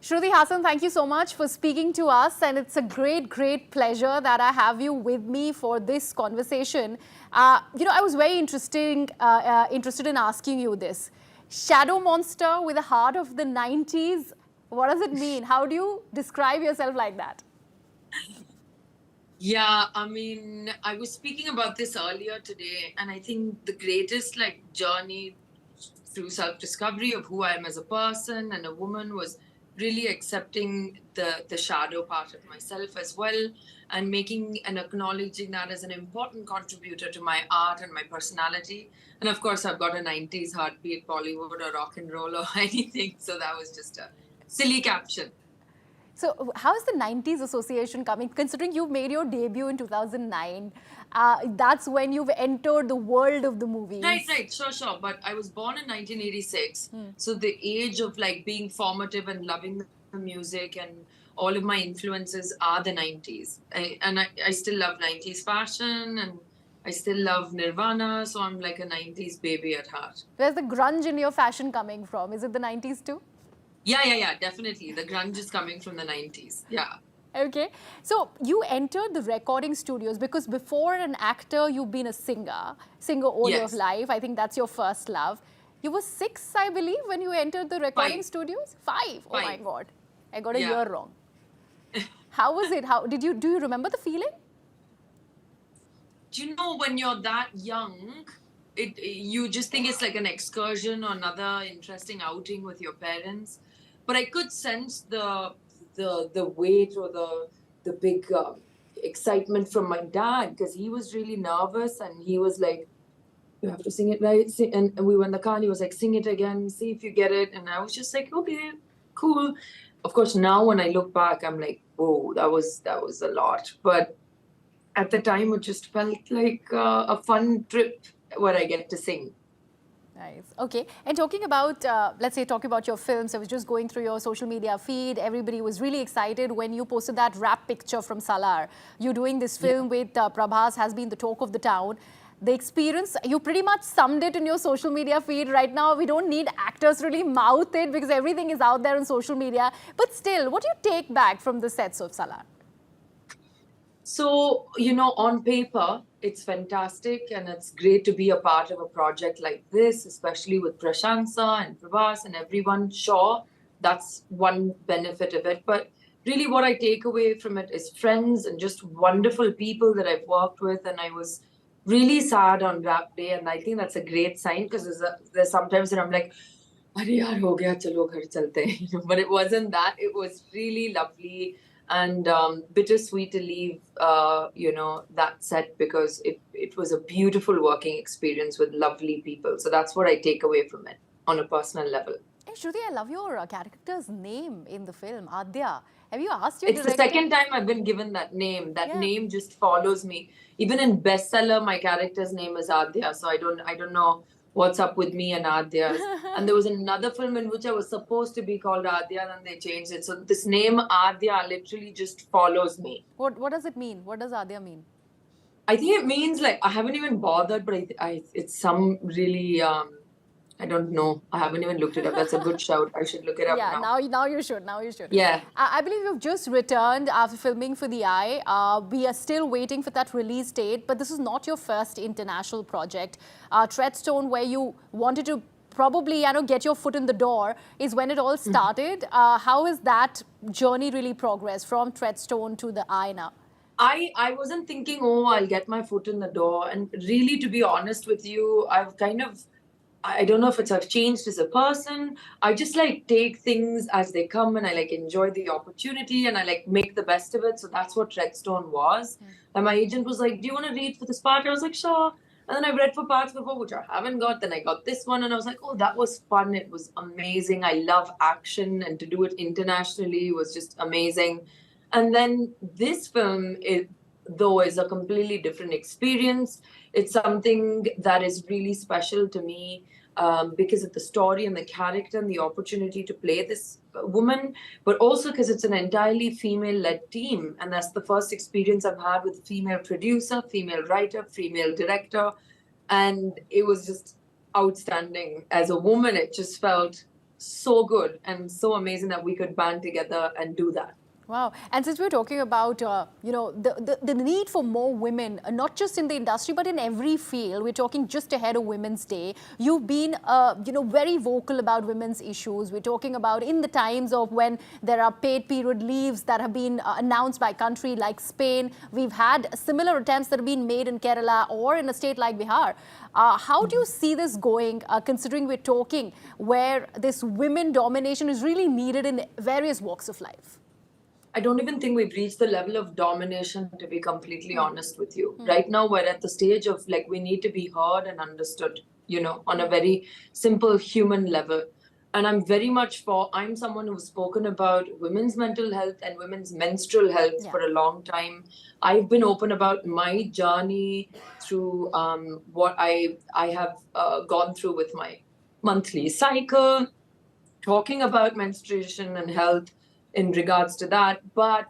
Shruti Hassan, thank you so much for speaking to us, and it's a great pleasure that I have you with me for this conversation. I was very interested in asking you this. Shadow monster with a heart of the 90s, what does it mean? How do you describe yourself like that? Yeah, I was speaking about this earlier today, and I think the greatest journey through self-discovery of who I am as a person and a woman was really accepting the shadow part of myself as well, and making and acknowledging that as an important contributor to my art and my personality. And of course, I've got a 90s heartbeat, Bollywood or rock and roll or anything. So that was just a silly caption. So how is the 90s association coming, considering you made your debut in 2009? That's when you've entered the world of the movies. Right, sure. But I was born in 1986. So the age of being formative and loving the music and all of my influences are the 90s. I still love 90s fashion, and I still love Nirvana. So I'm like a 90s baby at heart. Where's the grunge in your fashion coming from? Is it the 90s too? Yeah, definitely. The grunge is coming from the 90s. Yeah. Okay. So you entered the recording studios because before an actor, you've been a singer all Yes. your life. I think that's your first love. You were 6, I believe, when you entered the recording 5. studios? 5. Oh my 5. God. I got a Yeah. year wrong. How was it? Do you remember the feeling? Do you know when you're that young, you just think it's like an excursion or another interesting outing with your parents. But I could sense the weight or the big excitement from my dad, because he was really nervous and he was like, "You have to sing it right." And we were in the car and he was like, "Sing it again, see if you get it." And I was just like, "Okay, cool." Of course, now when I look back, I'm like, "Whoa, that was a lot." But at the time, it just felt like a fun trip where I get to sing. Nice. Okay. And talking about, talk about your films. I was just going through your social media feed. Everybody was really excited when you posted that rap picture from Salar. You doing this film with Prabhas has been the talk of the town. The experience, you pretty much summed it in your social media feed. Right now, we don't need actors to really mouth it because everything is out there on social media. But still, what do you take back from the sets of Salar? So, on paper, it's fantastic and it's great to be a part of a project like this, especially with Prashansa and Prabhas and everyone. Sure, that's one benefit of it. But really, what I take away from it is friends and just wonderful people that I've worked with. And I was really sad on Rap Day. And I think that's a great sign, because there's sometimes that I'm like, "Arey yaar, ho gaya, chalo ghar chalte hain." But it wasn't that. It was really lovely and bittersweet to leave, that set, because it was a beautiful working experience with lovely people. So that's what I take away from it on a personal level. Hey, Shruti, I love your character's name in the film, Adya. Have you asked your It's the director? second time I've been given that name. That Yeah. name just follows me. Even in bestseller, my character's name is Adya. So I don't know what's up with me and Adya's. And there was another film in which I was supposed to be called Adya, and they changed it. So this name Adya literally just follows me. What does it mean? What does Adya mean? I think it means, I haven't even bothered, but it's some really I don't know. I haven't even looked it up. That's a good shout. I should look it up Yeah, now. now you should. Now you should. Yeah. I believe you've just returned after filming for The Eye. We are still waiting for that release date, but this is not your first international project. Treadstone, where you wanted to probably get your foot in the door, is when it all started. How has that journey really progressed from Treadstone to The Eye now? I wasn't thinking, oh, I'll get my foot in the door. And really, to be honest with you, I don't know if I've changed as a person. I just take things as they come, and I enjoy the opportunity, and I make the best of it. So that's what Treadstone was. And my agent was like, "Do you want to read for this part?" I was like, "Sure." And then I read for parts before, which I haven't got. Then I got this one, and I was like, "Oh, that was fun. It was amazing. I love action, and to do it internationally was just amazing." And then this film, though, is a completely different experience. It's something that is really special to me, because of the story and the character and the opportunity to play this woman, but also because it's an entirely female-led team. And that's the first experience I've had with female producer, female writer, female director. And it was just outstanding. As a woman, it just felt so good and so amazing that we could band together and do that. Wow. And since we're talking about, the need for more women, not just in the industry, but in every field, we're talking just ahead of Women's Day. You've been, very vocal about women's issues. We're talking about in the times of when there are paid period leaves that have been announced by country like Spain. We've had similar attempts that have been made in Kerala or in a state like Bihar. How do you see this going, considering we're talking where this women domination is really needed in various walks of life? I don't even think we've reached the level of domination, to be completely honest with you. Right now, we're at the stage of like, we need to be heard and understood, on a very simple human level. And I'm very much I'm someone who's spoken about women's mental health and women's menstrual health for a long time. I've been open about my journey through what I have gone through with my monthly cycle, talking about menstruation and health in regards to that. But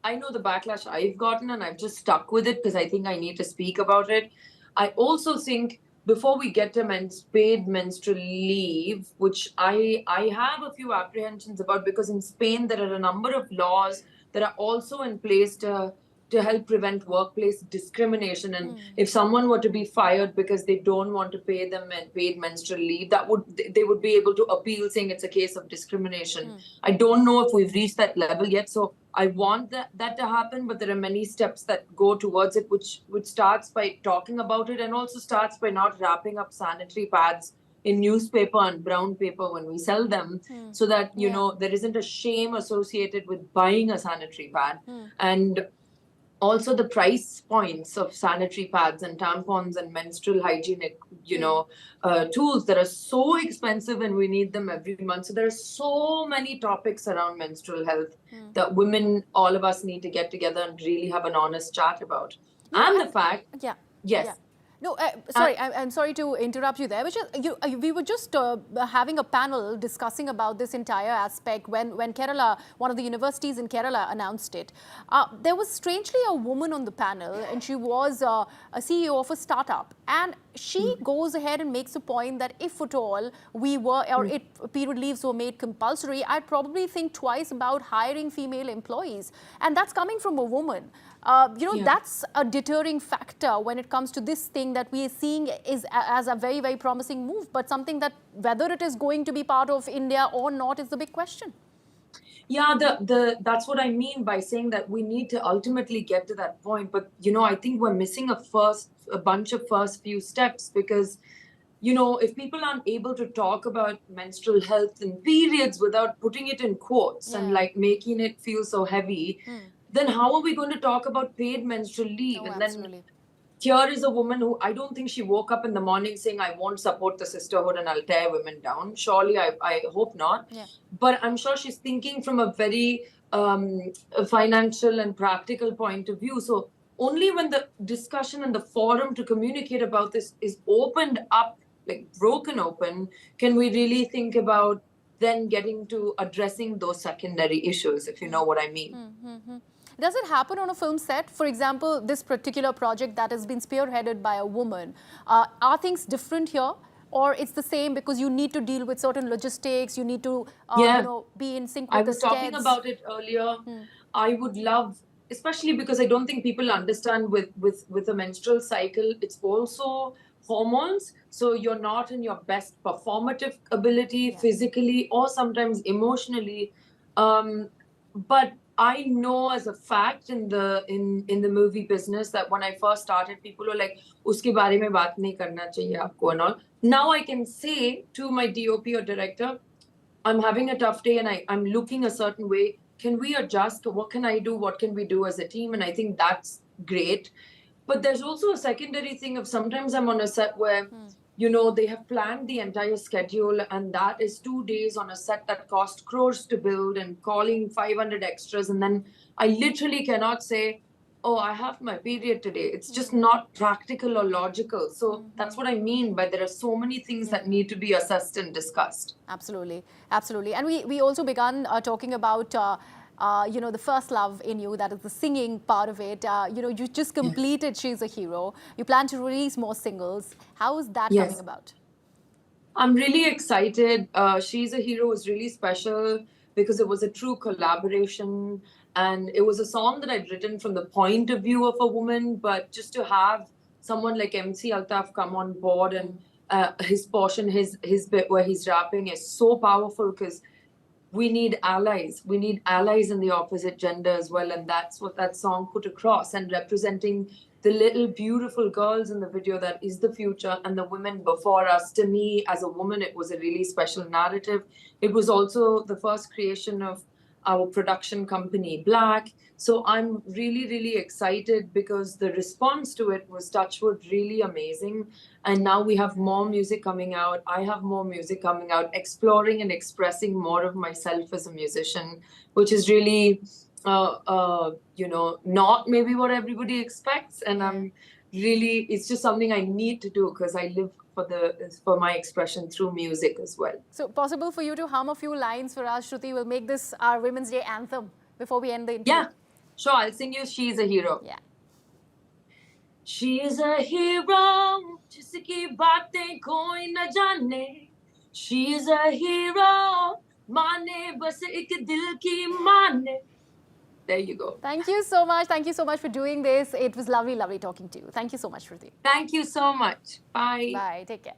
I know the backlash I've gotten and I've just stuck with it because I think I need to speak about it. I also think before we get to paid menstrual leave, which I have a few apprehensions about, because in Spain there are a number of laws that are also in place to help prevent workplace discrimination. And if someone were to be fired because they don't want to pay them paid menstrual leave, they would be able to appeal, saying it's a case of discrimination. I don't know if we've reached that level yet, so I want that to happen, but there are many steps that go towards it, which starts by talking about it and also starts by not wrapping up sanitary pads in newspaper and brown paper when we sell them, so that there isn't a shame associated with buying a sanitary pad. And also the price points of sanitary pads and tampons and menstrual hygienic, tools that are so expensive and we need them every month. So there are so many topics around menstrual health that women, all of us, need to get together and really have an honest chat about. And the fact, yes. Yeah. No, sorry, I'm sorry to interrupt you there. But we were just having a panel discussing about this entire aspect when Kerala, one of the universities in Kerala, announced it. There was strangely a woman on the panel, and she was a CEO of a startup. And she goes ahead and makes a point that if at all period leaves were made compulsory, I'd probably think twice about hiring female employees. And that's coming from a woman. That's a deterring factor when it comes to this thing that we are seeing as a very, very promising move, but something that whether it is going to be part of India or not is the big question. Yeah, that's what I mean by saying that we need to ultimately get to that point. But, I think we're missing a bunch of first few steps, because, if people aren't able to talk about menstrual health and periods without putting it in quotes and like making it feel so heavy, then how are we going to talk about paid menstrual leave? Oh, and absolutely. Then here is a woman who, I don't think she woke up in the morning saying, I won't support the sisterhood and I'll tear women down. Surely, I hope not. Yeah. But I'm sure she's thinking from a very financial and practical point of view. So only when the discussion and the forum to communicate about this is opened up, like broken open, can we really think about then getting to addressing those secondary issues, if you know what I mean. Does it happen on a film set? For example, this particular project that has been spearheaded by a woman, are things different here? Or it's the same because you need to deal with certain logistics, you need to be in sync with I was talking about it earlier. I would love, especially because I don't think people understand with a menstrual cycle, it's also hormones. So you're not in your best performative ability physically or sometimes emotionally. But I know as a fact in the movie business that when I first started, people were like, "Uske bare mein baat nahi karna chahiye aapko," and all. Now I can say to my DOP or director, I'm having a tough day and I'm looking a certain way. Can we adjust? What can I do? What can we do as a team? And I think that's great. But there's also a secondary thing of sometimes I'm on a set where, they have planned the entire schedule and that is 2 days on a set that cost crores to build and calling 500 extras. And then I literally cannot say, oh, I have my period today. It's just not practical or logical. So that's what I mean by there are so many things that need to be assessed and discussed. Absolutely. Absolutely. And we also began talking about the first love in you, that is the singing part of it. You just completed She's a Hero. You plan to release more singles. How is that coming about? I'm really excited. She's a Hero was really special because it was a true collaboration. And it was a song that I'd written from the point of view of a woman. But just to have someone like MC Altaf come on board and his portion, his bit where he's rapping is so powerful because we need allies. We need allies in the opposite gender as well. And that's what that song put across and representing the little beautiful girls in the video that is the future and the women before us. To me, as a woman, it was a really special narrative. It was also the first creation of our production company, Black. So I'm really, really excited because the response to it was touchwood really amazing. And now we have more music coming out. I have more music coming out, exploring and expressing more of myself as a musician, which is really, not maybe what everybody expects. And I'm really, it's just something I need to do because I live for my expression through music as well. So possible for you to hum a few lines for us, Shruti? We'll make this our Women's Day anthem before we end the interview. Yeah, sure. I'll sing you She's a Hero. Yeah. She is a hero, जिसकी बातें कोई न जाने. She is a hero, माने बस एक दिल की माने. There you go. Thank you so much. Thank you so much for doing this. It was lovely, lovely talking to you. Thank you so much, Shruti. Thank you so much. Bye. Bye. Take care.